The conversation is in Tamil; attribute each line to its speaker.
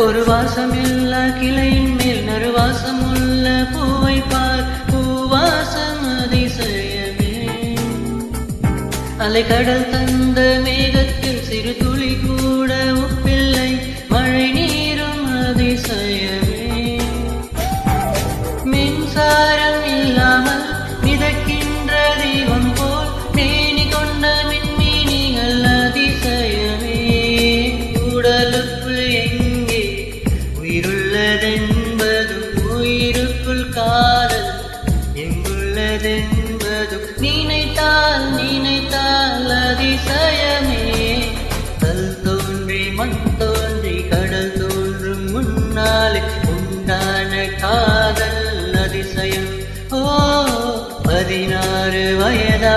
Speaker 1: ஒரு வாசமில்லா கிளையின் மேல் நறுவாசம் உள்ள பூவை பார், பூவாசம் அதிசயமே. அலைக்கடல் தந்த மேகத்தில் சிறு துளி கூட உப்பில்லை, மழை நீரும் அதிசயமே. மின்சாரம் இல்லாமல் மிதக்கின்ற தெய்வம் போல் மேனி கொண்ட மின்மீனிகள் அதிசயமே. உடலுக்குள் எங்கே உயிருள்ளதென்பதும் உயிருக்குள் காதல் எங்குள்ளதென்பதும் நினைத்தால் நினைத்தால் அதிசயமே. கல் தோன்றி மண் தோன்றி கடல் தோன்றும் முன்னாலே உண்டான காதல் அதிசயம். ஓ 16 வயதா